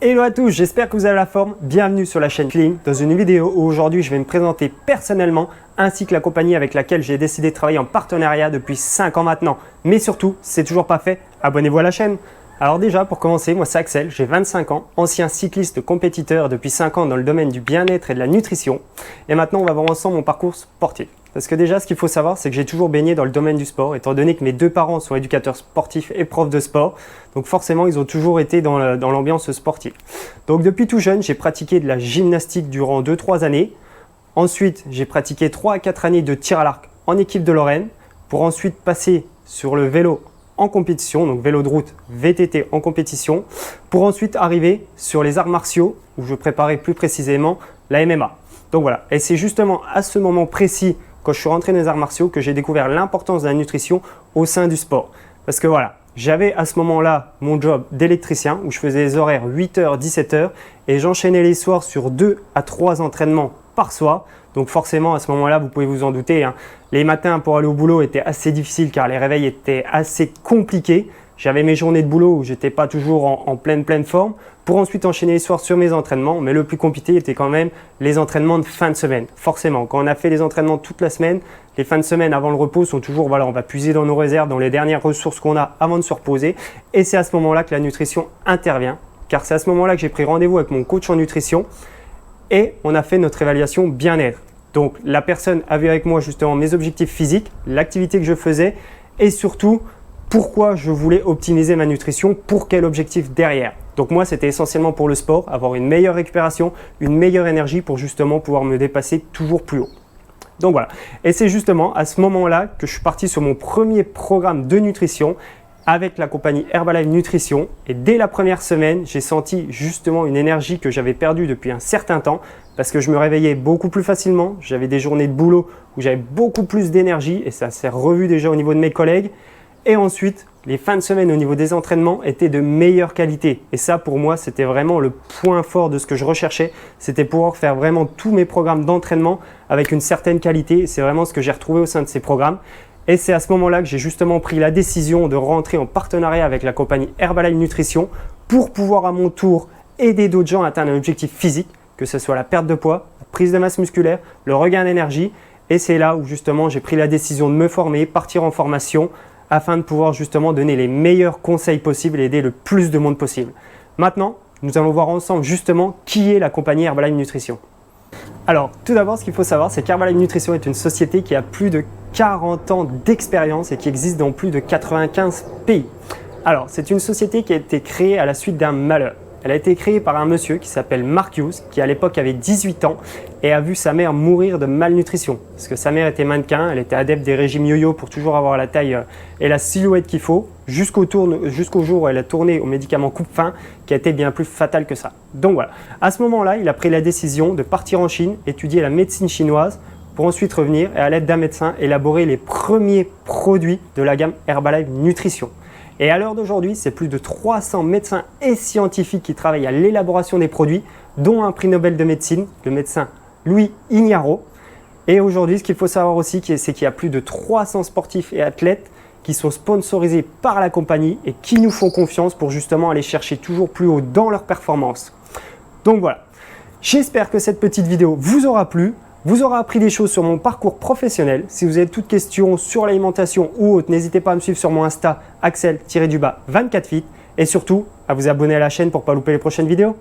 Hello à tous, j'espère que vous avez la forme. Bienvenue sur la chaîne Clean dans une vidéo où aujourd'hui je vais me présenter personnellement ainsi que la compagnie avec laquelle j'ai décidé de travailler en partenariat depuis 5 ans maintenant. Mais surtout, si c'est toujours pas fait, abonnez-vous à la chaîne. Alors déjà, pour commencer, moi c'est Axel, j'ai 25 ans, ancien cycliste compétiteur depuis 5 ans dans le domaine du bien-être et de la nutrition. Et maintenant, on va voir ensemble mon parcours sportif. Parce que déjà, ce qu'il faut savoir, c'est que j'ai toujours baigné dans le domaine du sport, étant donné que mes deux parents sont éducateurs sportifs et profs de sport. Donc forcément, ils ont toujours été dans l'ambiance sportive. Donc depuis tout jeune, j'ai pratiqué de la gymnastique durant 2-3 années. Ensuite, j'ai pratiqué 3 à 4 années de tir à l'arc en équipe de Lorraine, pour ensuite passer sur le vélo en compétition, donc vélo de route, VTT en compétition, pour ensuite arriver sur les arts martiaux, où je préparais plus précisément la MMA. Donc voilà, et c'est justement à ce moment précis, quand je suis rentré dans les arts martiaux, que j'ai découvert l'importance de la nutrition au sein du sport. Parce que voilà, j'avais à ce moment-là mon job d'électricien, où je faisais les horaires 8h, 17h, et j'enchaînais les soirs sur 2 à 3 entraînements par soir. Donc forcément, à ce moment-là, vous pouvez vous en douter, hein, les matins pour aller au boulot étaient assez difficiles car les réveils étaient assez compliqués. J'avais mes journées de boulot où j'étais pas toujours en pleine forme pour ensuite enchaîner les soirs sur mes entraînements. Mais le plus compliqué était quand même les entraînements de fin de semaine. Forcément, quand on a fait les entraînements toute la semaine, les fins de semaine avant le repos sont toujours, voilà, on va puiser dans nos réserves, dans les dernières ressources qu'on a avant de se reposer. Et c'est à ce moment-là que la nutrition intervient. Car c'est à ce moment-là que j'ai pris rendez-vous avec mon coach en nutrition et on a fait notre évaluation bien-être. Donc la personne a vu avec moi justement mes objectifs physiques, l'activité que je faisais et surtout pourquoi je voulais optimiser ma nutrition, pour quel objectif derrière. Donc moi c'était essentiellement pour le sport, avoir une meilleure récupération, une meilleure énergie pour justement pouvoir me dépasser toujours plus haut. Donc voilà, et c'est justement à ce moment-là que je suis parti sur mon premier programme de nutrition avec la compagnie Herbalife Nutrition, et dès la première semaine, j'ai senti justement une énergie que j'avais perdue depuis un certain temps parce que je me réveillais beaucoup plus facilement, j'avais des journées de boulot où j'avais beaucoup plus d'énergie et ça s'est revu déjà au niveau de mes collègues. Et ensuite, les fins de semaine au niveau des entraînements étaient de meilleure qualité. Et ça, pour moi, c'était vraiment le point fort de ce que je recherchais. C'était pouvoir faire vraiment tous mes programmes d'entraînement avec une certaine qualité. Et c'est vraiment ce que j'ai retrouvé au sein de ces programmes. Et c'est à ce moment-là que j'ai justement pris la décision de rentrer en partenariat avec la compagnie Herbalife Nutrition pour pouvoir à mon tour aider d'autres gens à atteindre un objectif physique, que ce soit la perte de poids, la prise de masse musculaire, le regain d'énergie. Et c'est là où justement j'ai pris la décision de me former, partir en formation, afin de pouvoir justement donner les meilleurs conseils possibles et aider le plus de monde possible. Maintenant, nous allons voir ensemble justement qui est la compagnie Herbalife Nutrition. Alors, tout d'abord, ce qu'il faut savoir, c'est qu'Herbalife Nutrition est une société qui a plus de 40 ans d'expérience et qui existe dans plus de 95 pays. Alors, c'est une société qui a été créée à la suite d'un malheur. Elle a été créée par un monsieur qui s'appelle Mark Hughes, qui à l'époque avait 18 ans et a vu sa mère mourir de malnutrition. Parce que sa mère était mannequin, elle était adepte des régimes yo-yo pour toujours avoir la taille et la silhouette qu'il faut, jusqu'au jour où elle a tourné au médicament coupe-faim, qui a été bien plus fatal que ça. Donc voilà, à ce moment-là, il a pris la décision de partir en Chine, étudier la médecine chinoise, pour ensuite revenir et à l'aide d'un médecin, élaborer les premiers produits de la gamme Herbalife Nutrition. Et à l'heure d'aujourd'hui, c'est plus de 300 médecins et scientifiques qui travaillent à l'élaboration des produits, dont un prix Nobel de médecine, le médecin Louis Ignarro. Et aujourd'hui, ce qu'il faut savoir aussi, c'est qu'il y a plus de 300 sportifs et athlètes qui sont sponsorisés par la compagnie et qui nous font confiance pour justement aller chercher toujours plus haut dans leur performance. Donc voilà, j'espère que cette petite vidéo vous aura plu. Vous aurez appris des choses sur mon parcours professionnel. Si vous avez toutes questions sur l'alimentation ou autre, n'hésitez pas à me suivre sur mon Insta Axel-24fit et surtout à vous abonner à la chaîne pour ne pas louper les prochaines vidéos.